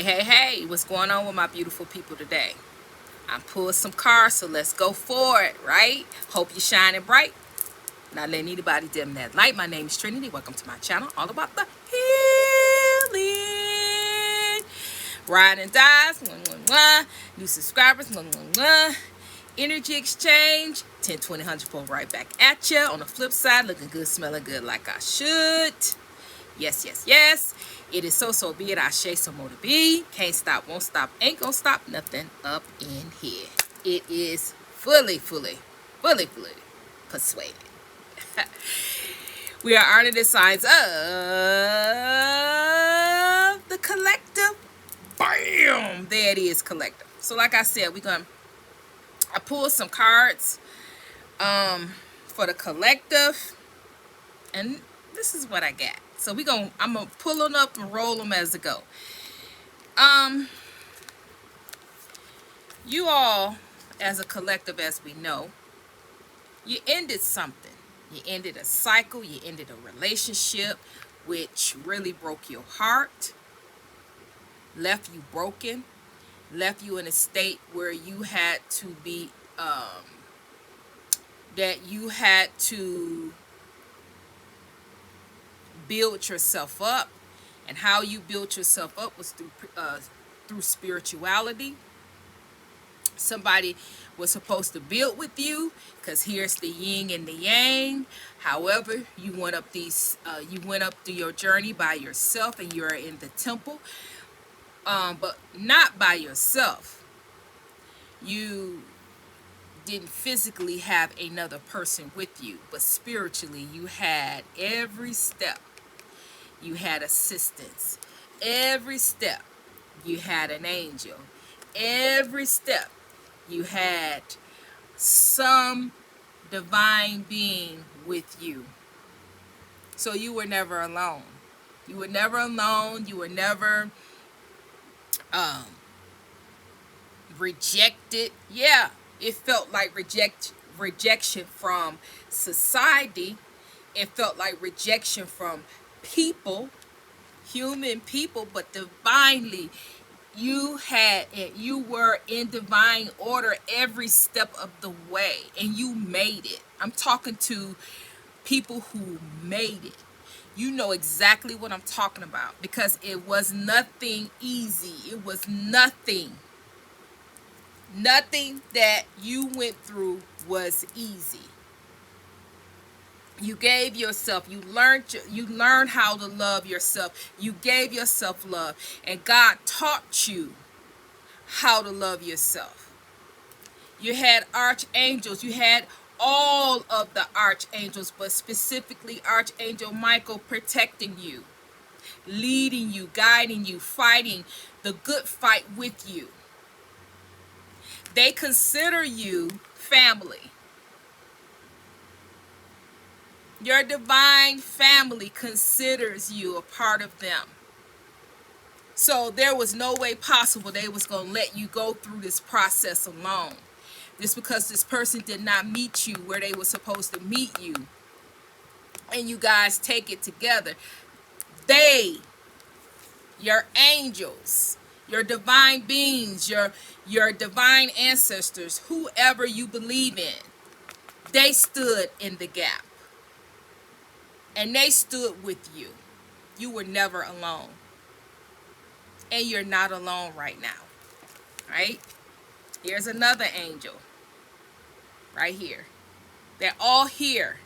Hey, what's going on with my beautiful people today? I pulled some cards, so let's go for it, right? Hope you're shining bright. Not letting anybody dim that light. My name is Trinity. Welcome to my channel, all about the healing. Ride and dies, new subscribers, energy exchange, 10, 20, 100 pull right back at you. On the flip side, looking good, smelling good like I should. Yes. It is so be it. I share some more to be. Can't stop, won't stop, ain't gonna stop nothing up in here. It is fully persuaded. We are honoring the signs of the collective. Bam! There it is, collective. So like I said, I pulled some cards for the collective, and this is what I got. So I'm gonna pull them up and roll them as I go. You all, as a collective, as we know, you ended something. You ended a cycle. You ended a relationship, which really broke your heart, left you broken, left you in a state where you had to be, that you had to build yourself up. And how you built yourself up was through spirituality. Somebody was supposed to build with you, because here's the yin and the yang. However, you went up through your journey by yourself, and you're in the temple, but not by yourself. You didn't physically have another person with you, but spiritually you had every step. You had assistance. Every step you had an angel. Every step you had some divine being with you. So you were never alone. You were never alone. You were never rejected. Yeah, it felt like rejection from society. It felt like rejection from people, human people, but divinely you were in divine order every step of the way, and you made it. I'm talking to people who made it. You know exactly what I'm talking about, because it was nothing easy. It was nothing that you went through was easy. You gave yourself, you learned how to love yourself. You gave yourself love, and God taught you how to love yourself. You had archangels. You had all of the archangels, but specifically Archangel Michael protecting you, leading you, guiding you, fighting the good fight with you. They consider you family. Your divine family considers you a part of them. So there was no way possible they was going to let you go through this process alone. Just because this person did not meet you where they were supposed to meet you, and you guys take it together. Your angels, your divine beings, your divine ancestors, whoever you believe in, they stood in the gap. And they stood with you. You were never alone. And you're not alone right now. Right? Here's another angel. Right here. They're all here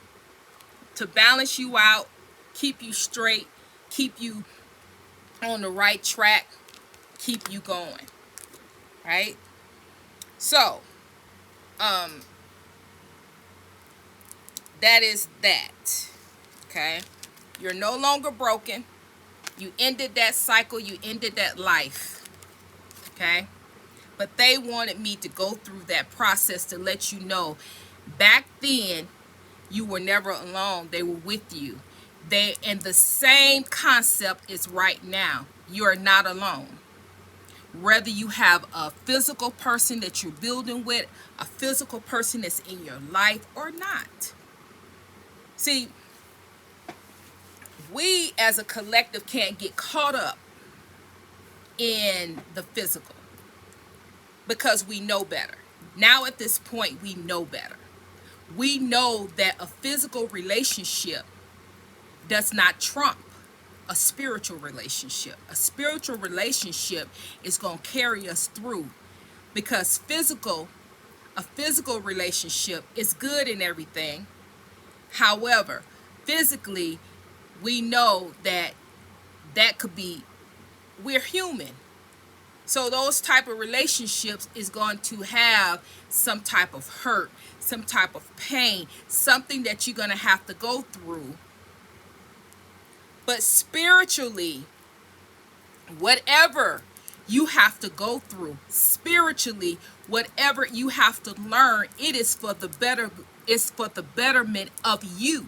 to balance you out, keep you straight, keep you on the right track, keep you going. Right? So, that is that. Okay? You're no longer broken. You ended that cycle. You ended that life. Okay? But they wanted me to go through that process to let you know, back then, you were never alone. They were with you. And the same concept is right now. You are not alone. Whether you have a physical person that you're building with, a physical person that's in your life or not. See, we as a collective can't get caught up in the physical because we know better. Now at this point, we know better. We know that a physical relationship does not trump a spiritual relationship. A spiritual relationship is going to carry us through because a physical relationship is good in everything. However, physically, we know that could be, we're human. So those type of relationships is going to have some type of hurt, some type of pain, something that you're going to have to go through. But spiritually, whatever you have to go through, spiritually, whatever you have to learn, it is for the better, it's for the betterment of you.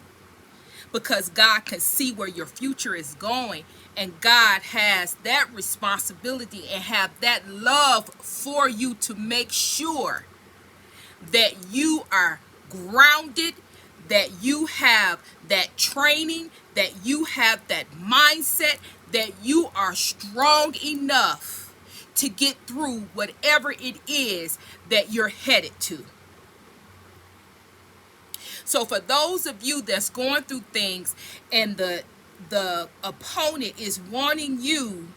Because God can see where your future is going, and God has that responsibility and have that love for you to make sure that you are grounded, that you have that training, that you have that mindset, that you are strong enough to get through whatever it is that you're headed to. So for those of you that's going through things and the opponent is wanting you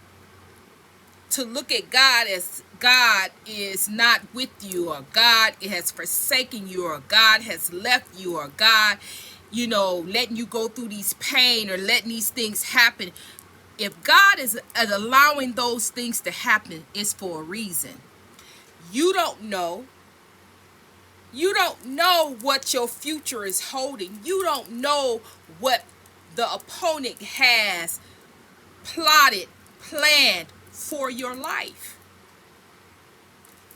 to look at God as God is not with you, or God has forsaken you, or God has left you, or God, letting you go through these pain or letting these things happen. If God is allowing those things to happen, it's for a reason. You don't know. You don't know what your future is holding. You don't know what the opponent has plotted, planned for your life.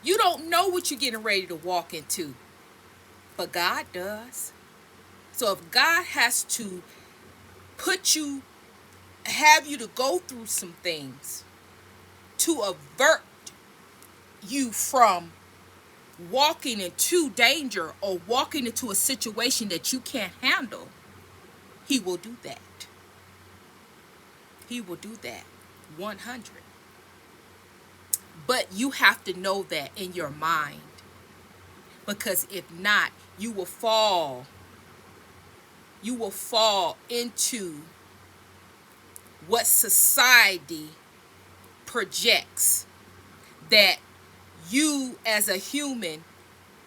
You don't know what you're getting ready to walk into, but God does. So if God has to have you to go through some things to avert you from walking into danger or walking into a situation that you can't handle, He will do that. He will do that. 100. But you have to know that in your mind. Because if not, you will fall. You will fall into what society projects, that you as a human,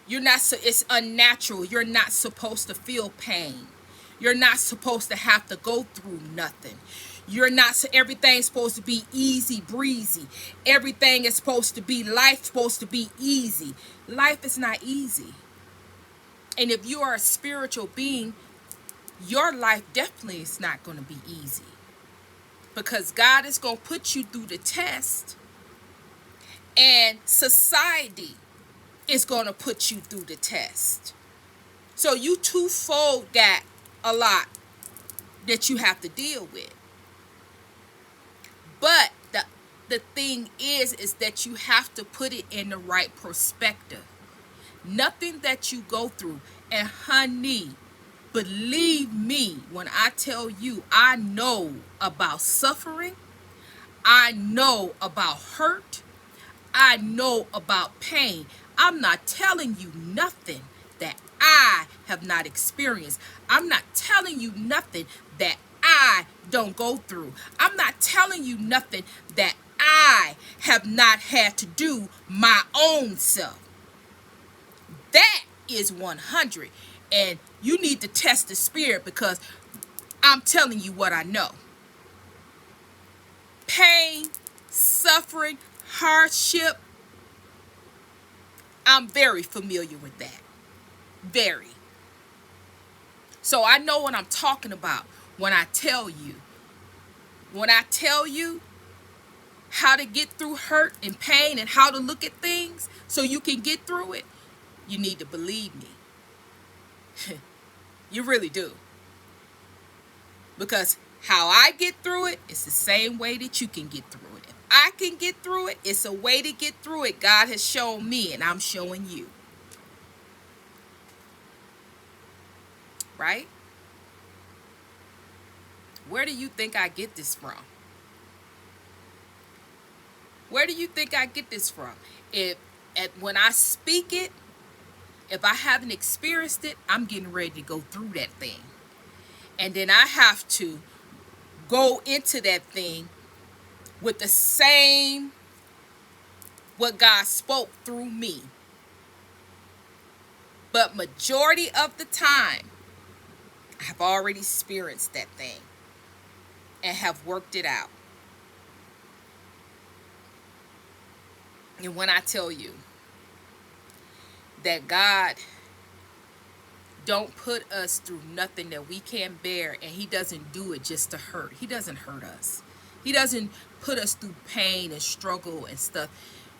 it's unnatural. You're not supposed to feel pain. You're not supposed to have to go through nothing. Everything's supposed to be easy breezy. Everything is supposed to be, life's supposed to be easy. Life is not easy. And if you are a spiritual being, your life definitely is not going to be easy. Because God is going to put you through the test, and society is going to put you through the test. So you twofold got a lot that you have to deal with. But the thing is that you have to put it in the right perspective. Nothing that you go through, and honey, believe me when I tell you, I know about suffering. I know about hurt. I know about pain. I'm not telling you nothing that I have not experienced. I'm not telling you nothing that I don't go through. I'm not telling you nothing that I have not had to do my own self. That is 100. And you need to test the spirit, because I'm telling you what I know. Pain, suffering, hardship, I'm very familiar with that. Very. So I know what I'm talking about when I tell you. When I tell you how to get through hurt and pain and how to look at things so you can get through it, you need to believe me. You really do. Because how I get through it, it's the same way that you can get through it. If I can get through it, it's a way to get through it. God has shown me, and I'm showing you. Right? Where do you think I get this from? Where do you think I get this from? If when I speak it, if I haven't experienced it, I'm getting ready to go through that thing. And then I have to go into that thing with the same what God spoke through me. But majority of the time, I have already experienced that thing and have worked it out. And when I tell you that God don't put us through nothing that we can't bear, and he doesn't do it just to hurt. He doesn't hurt us. He doesn't put us through pain and struggle and stuff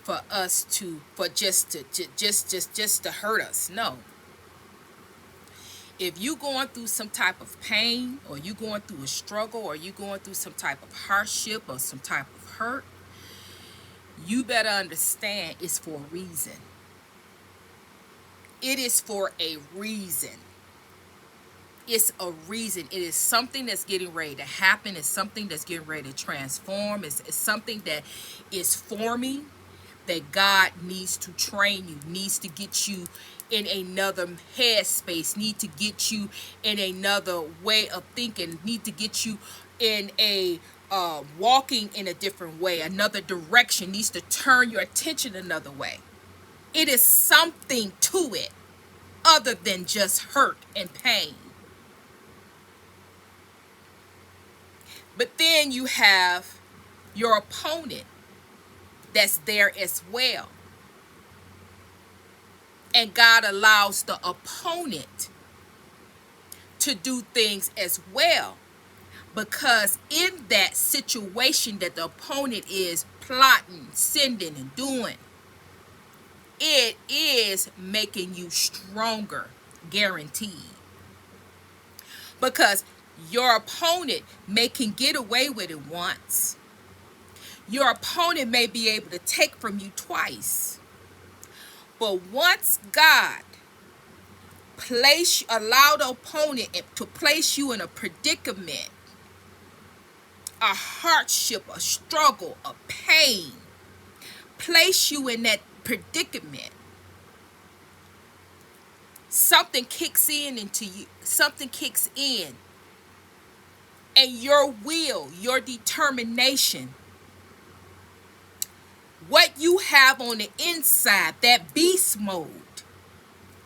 for us to just to hurt us. No. If you going through some type of pain, or you going through a struggle, or you going through some type of hardship or some type of hurt, you better understand it's for a reason. It is for a reason. It's a reason. It is something that's getting ready to happen. It's something that's getting ready to transform. It's something that is forming, that God needs to train you, needs to get you in another headspace, need to get you in another way of thinking, need to get you in a walking in a different way, another direction, needs to turn your attention another way. It is something to it other than just hurt and pain. But then you have your opponent that's there as well. And God allows the opponent to do things as well. Because in that situation that the opponent is plotting, sending, and doing, it is making you stronger, guaranteed. Because your opponent can get away with it once. Your opponent may be able to take from you twice. But once God allow the opponent to place you in a predicament, a hardship, a struggle, a pain, place you in that predicament, something kicks in into you. Something kicks in. And your will, your determination, what you have on the inside, that beast mode,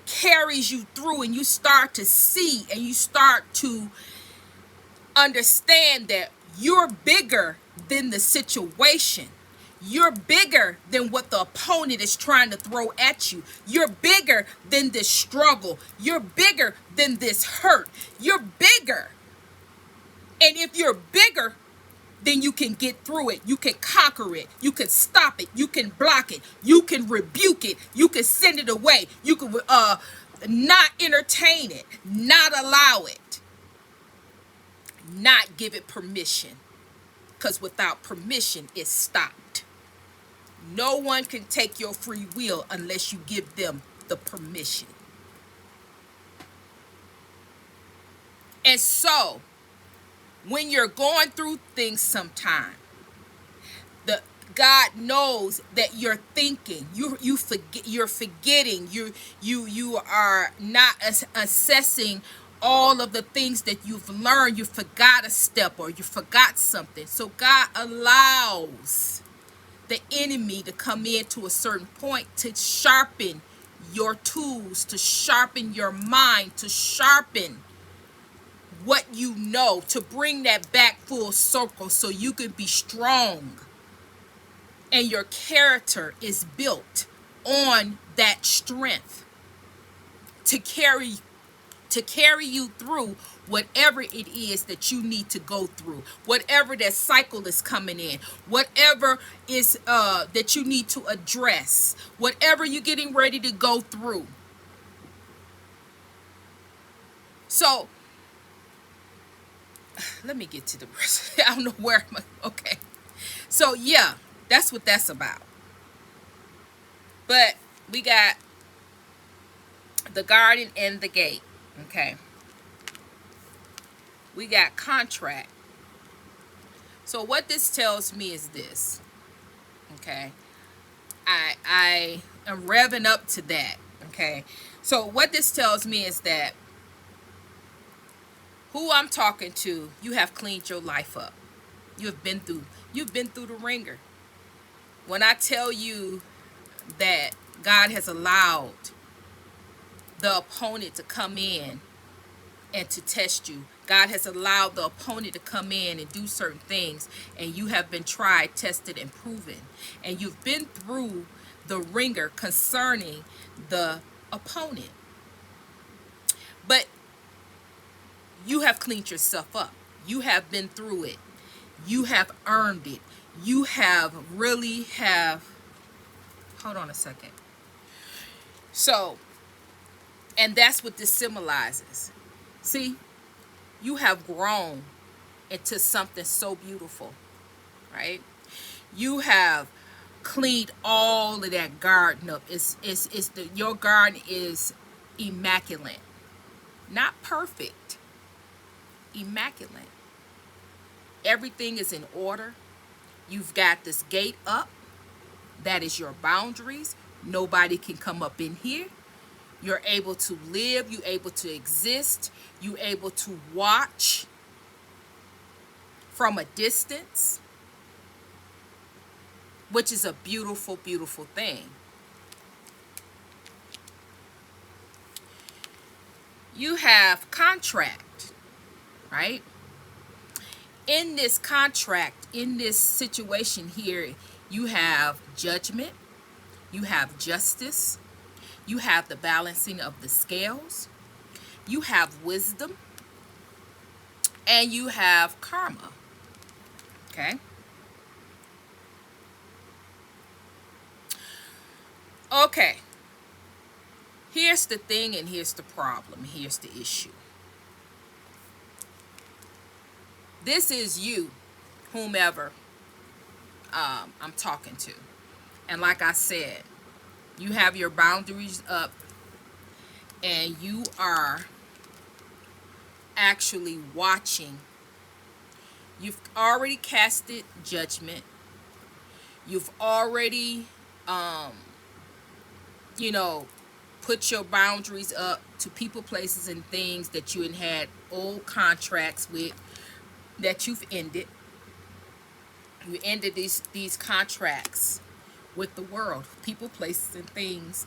carries you through, and you start to see and you start to understand that you're bigger than the situation. You're bigger than what the opponent is trying to throw at you. You're bigger than this struggle. You're bigger than this hurt. You're bigger. And if you're bigger, then you can get through it. You can conquer it. You can stop it. You can block it. You can rebuke it. You can send it away. You can not entertain it, not allow it, not give it permission. Because without permission, it's stopped. No one can take your free will unless you give them the permission. And so, when you're going through things sometime, God knows that you're thinking, you're forgetting, you are not assessing all of the things that you've learned. You forgot a step, or you forgot something. So God allows the enemy to come in to a certain point to sharpen your tools, to sharpen your mind, to sharpen what you know, to bring that back full circle so you can be strong. And your character is built on that strength to carry you through whatever it is that you need to go through, whatever that cycle is coming in, whatever is that you need to address, whatever you're getting ready to go through. So let me get to the rest. I don't know where I'm. Okay. So yeah, that's what that's about. But we got the garden and the gate. Okay. We got contract. So what this tells me is this. Okay. I am revving up to that. Okay. So what this tells me is that who I'm talking to, you have cleaned your life up. You've been through the ringer. When I tell you that God has allowed the opponent to come in and to test you, God has allowed the opponent to come in and do certain things, and you have been tried, tested, and proven. And you've been through the ringer concerning the opponent. But you have cleaned yourself up. You have been through it. You have earned it. You have really have, hold on a second. So, and that's what this symbolizes. See, you have grown into something so beautiful, right? You have cleaned all of that garden up. Your garden is immaculate. Not perfect, immaculate. Everything is in order. You've got this gate up. That is your boundaries. Nobody can come up in here. You're able to live. You're able to exist. You're able to watch from a distance, which is a beautiful, beautiful thing. You have contract, right? In this contract, in this situation here, you have judgment, you have justice, you have the balancing of the scales, you have wisdom, and you have karma. Okay? Okay. Here's the thing, and here's the problem. Here's the issue. This is you, whomever I'm talking to. And like I said, you have your boundaries up, and you are actually watching. You've already casted judgment. You've already, you know, put your boundaries up to people, places, and things that you had old contracts with that you've ended. You ended these contracts with the world, people, places, and things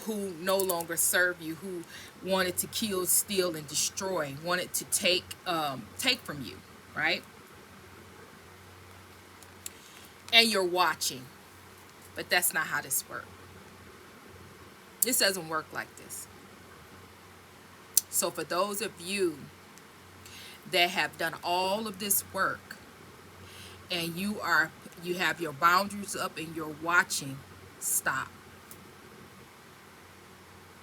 who no longer serve you, who wanted to kill, steal, and destroy, wanted to take from you, right? And you're watching, but that's not how this works. This doesn't work like this. So for those of you that have done all of this work, and you have your boundaries up and you're watching, stop.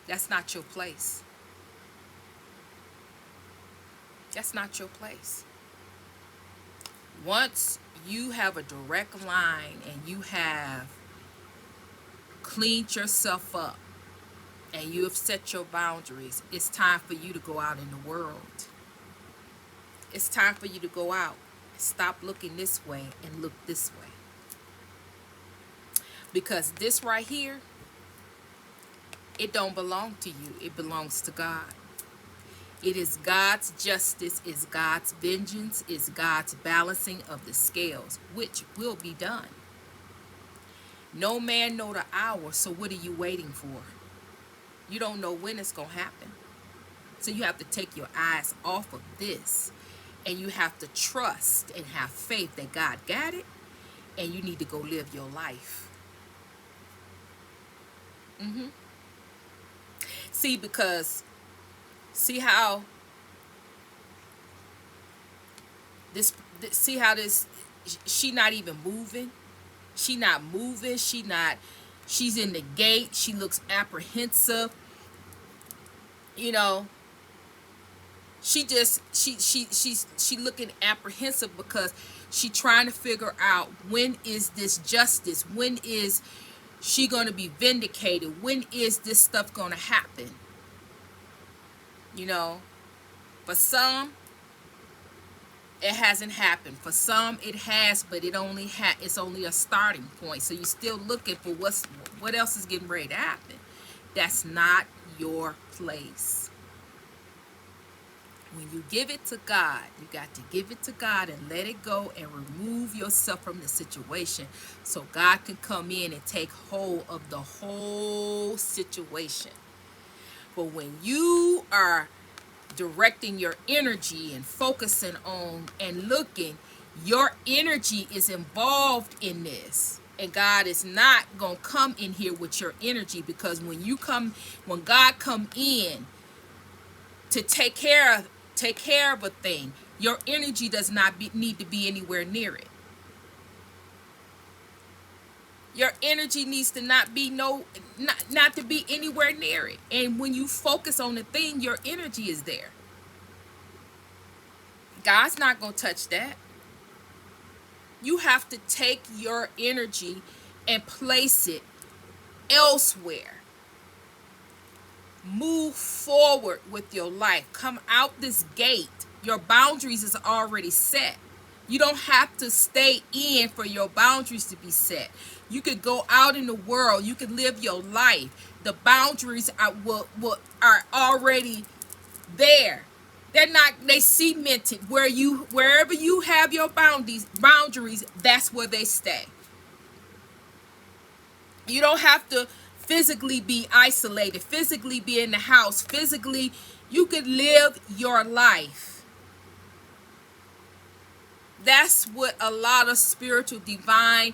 That's not your place. That's not your place. Once you have a direct line and you have cleaned yourself up and you have set your boundaries, it's time for you to go out in the world. It's time for you to go out. Stop looking this way and look this way. Because this right here, it don't belong to you. It belongs to God. It is God's justice, is God's vengeance, is God's balancing of the scales, which will be done. No man know the hour, so what are you waiting for? You don't know when it's going to happen. So you have to take your eyes off of this, and you have to trust and have faith that God got it, and you need to go live your life. See, because see how this she not even moving. She not moving. She's in the gate. She looks apprehensive. You know, she looking apprehensive because she trying to figure out, when is this justice? When is she going to be vindicated? When is this stuff going to happen? You know, for some, It hasn't happened. For some it has, but it's only a starting point. So you're still looking for what else is getting ready to happen. That's not your place. When you give it to God, you got to give it to God and let it go and remove yourself from the situation so God can come in and take hold of the whole situation. But when you are directing your energy and focusing on and looking, your energy is involved in this. And God is not going to come in here with your energy, because when God come in to take care of a thing, your energy does not need to be anywhere near it. Your energy needs to not be not to be anywhere near it. And when you focus on the thing, your energy is there. God's not going to touch that. You have to take your energy and place it elsewhere. Move forward with your life. Come out this gate. Your boundaries is already set. You don't have to stay in for your boundaries to be set. You could go out in the world. You could live your life. The boundaries are already there. They cemented. Wherever you have your boundaries, that's where they stay. You don't have to physically be isolated, physically be in the house, physically. You could live your life. That's what a lot of spiritual, divine,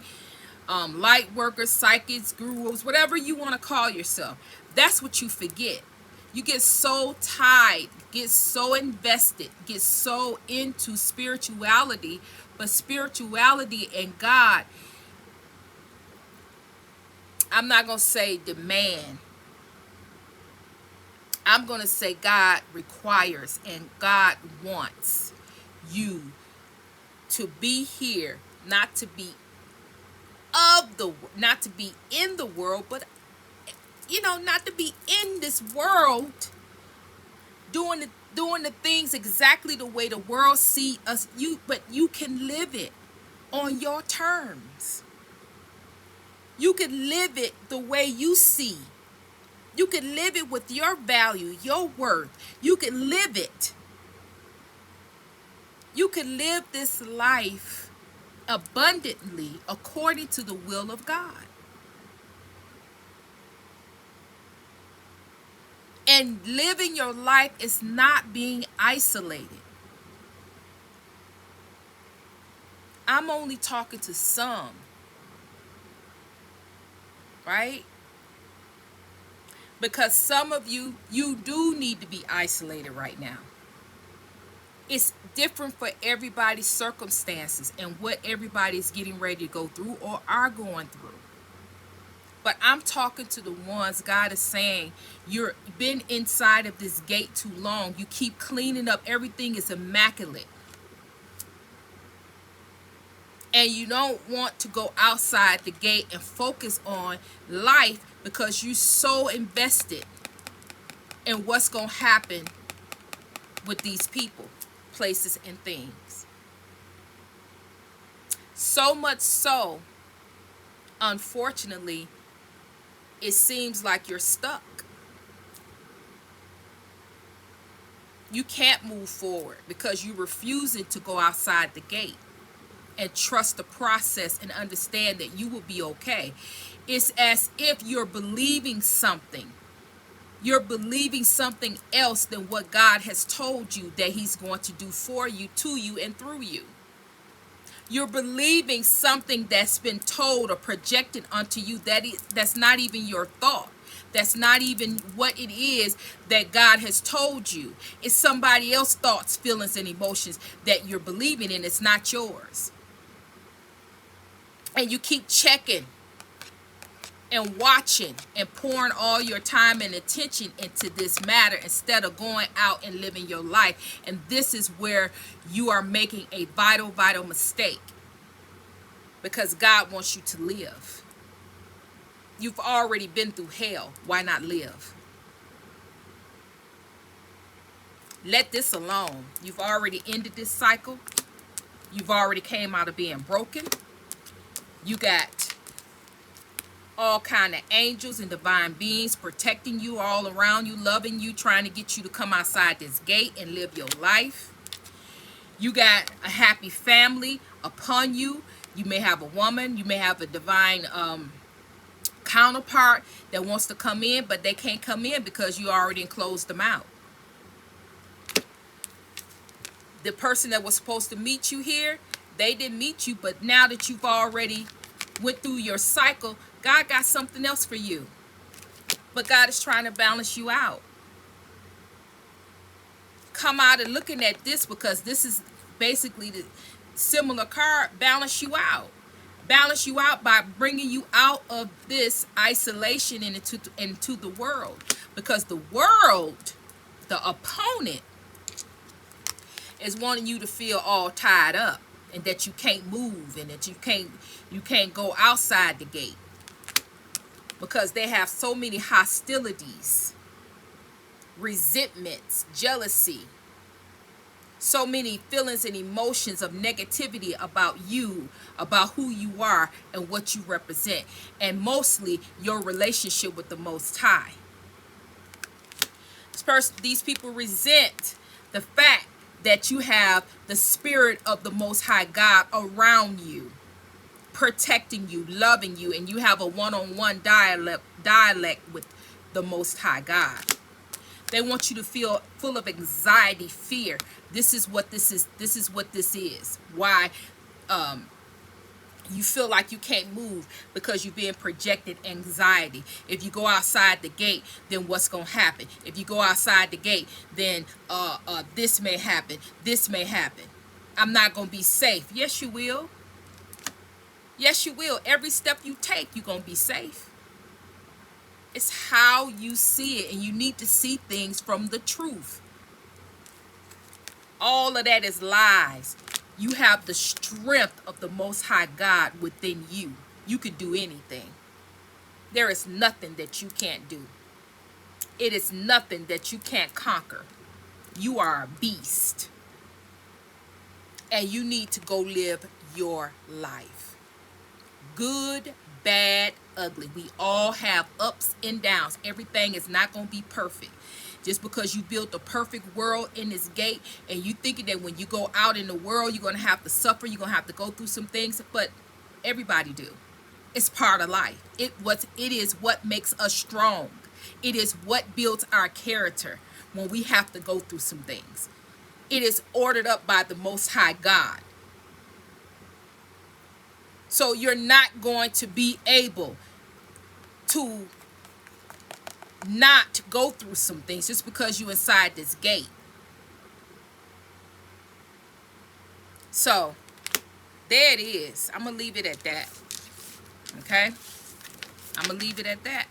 light workers, psychics, gurus, whatever you want to call yourself, that's what you forget. You get so tied, get so invested, get so into spirituality, but spirituality and God, I'm not going to say demand. I'm going to say God requires and God wants you to be here, not to be not to be in the world, but not to be in this world doing the things exactly the way the world see us. But you can live it on your terms. You can live it the way you see. You can live it with your value, your worth. You can live it. You can live this life abundantly according to the will of God. And living your life is not being isolated. I'm only talking to some, right? Because some of you do need to be isolated right now. It's different for everybody's circumstances and what everybody's getting ready to go through or are going through. But I'm talking to the ones God is saying, you've been inside of this gate too long. You keep cleaning up. Everything is immaculate. And you don't want to go outside the gate and focus on life because you're so invested in what's going to happen with these people, places, and things. So much so, unfortunately, it seems like you're stuck. You can't move forward because you're refusing to go outside the gate and trust the process and understand that you will be okay. It's as if you're believing something. You're believing something else than what God has told you that He's going to do for you, to you, and through you. You're believing something that's been told or projected onto you that's not even your thought. That's not even what it is that God has told you. It's somebody else's thoughts, feelings, and emotions that you're believing in. It's not yours. And you keep checking and watching and pouring all your time and attention into this matter instead of going out and living your life. And this is where you are making a vital mistake, because God wants you to live. You've already been through hell. Why not live? Let this alone. You've already ended this cycle. You've already came out of being broken. You got all kind of angels and divine beings protecting you all around you, loving you, trying to get you to come outside this gate and live your life. You got a happy family upon you. You may have a woman, you may have a divine counterpart that wants to come in, but they can't come in because you already enclosed them out. The person that was supposed to meet you here, they didn't meet you, but now that you've already went through your cycle, God got something else for you. But God is trying to balance you out. Come out and looking at this, because this is basically the similar card. Balance you out. Balance you out by bringing you out of this isolation and into the world. Because the world, the opponent, is wanting you to feel all tied up, and that you can't move, and that you can't go outside the gate, because they have so many hostilities, resentments, jealousy, so many feelings and emotions of negativity about you, about who you are and what you represent, and mostly your relationship with the Most High. These people resent the fact that you have the spirit of the Most High God around you, protecting you, loving you, and you have a one-on-one dialect with the Most High God. They want you to feel full of anxiety, fear. This is what this is. This is what this is. Why you feel like you can't move, because you're being projected anxiety. If you go outside the gate, then what's going to happen? If you go outside the gate, then this may happen. This may happen. I'm not going to be safe. Yes, you will. Yes, you will. Every step you take, you're going to be safe. It's how you see it, and you need to see things from the truth. All of that is lies. You have the strength of the Most High God within you. You can do anything. There is nothing that you can't do. It is nothing that you can't conquer. You are a beast. And you need to go live your life. Good, bad, ugly. We all have ups and downs. Everything is not going to be perfect. Just because you built a perfect world in this gate, and you thinking that when you go out in the world, you're going to have to suffer, you're going to have to go through some things, but everybody do. It's part of life. It is what makes us strong. It is what builds our character when we have to go through some things. It is ordered up by the Most High God. So you're not going to be able to not go through some things just because you're inside this gate. So there it is. I'm going to leave it at that. Okay? I'm going to leave it at that.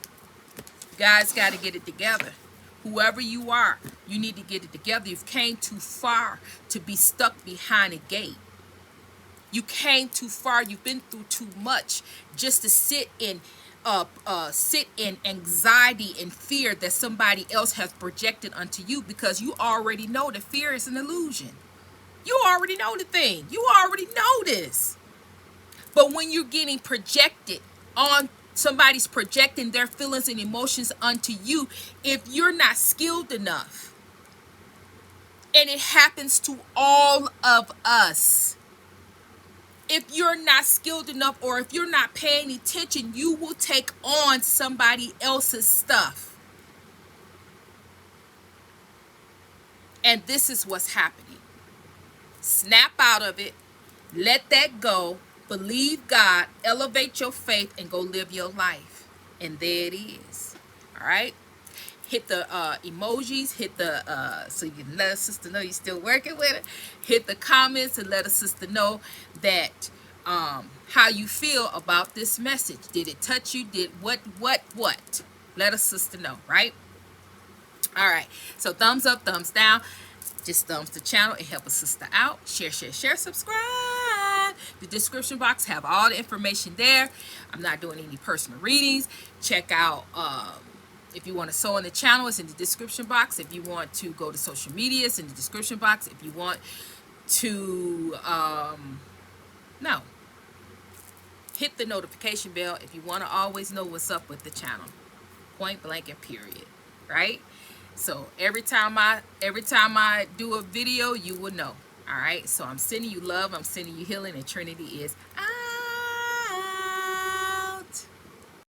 You guys got to get it together. Whoever you are, you need to get it together. You've came too far to be stuck behind a gate. You came too far. You've been through too much just to sit in anxiety and fear that somebody else has projected onto you, because you already know that fear is an illusion. You already know the thing. You already know this. But when you're getting projected on, somebody's projecting their feelings and emotions onto you, if you're not skilled enough, and it happens to all of us, if you're not skilled enough, or if you're not paying attention, you will take on somebody else's stuff. And this is what's happening. Snap out of it. Let that go. Believe God. Elevate your faith and go live your life. And there it is. All right. Hit the emojis. Hit the so you can let a sister know you're still working with it. Hit the comments and let a sister know that how you feel about this message. Did it touch you? Did what? Let a sister know, right? All right. So thumbs up, thumbs down. Just thumbs the channel. It helps a sister out. Share, subscribe. The description box have all the information there. I'm not doing any personal readings. Check out if you want to sew in the channel, it's in the description box. If you want to go to social media, it's in the description box. If you want to no, hit the notification bell if you want to always know what's up with the channel. Point blank and period. Right? So every time I do a video, you will know. All right? So I'm sending you love, I'm sending you healing, and Trinity is out.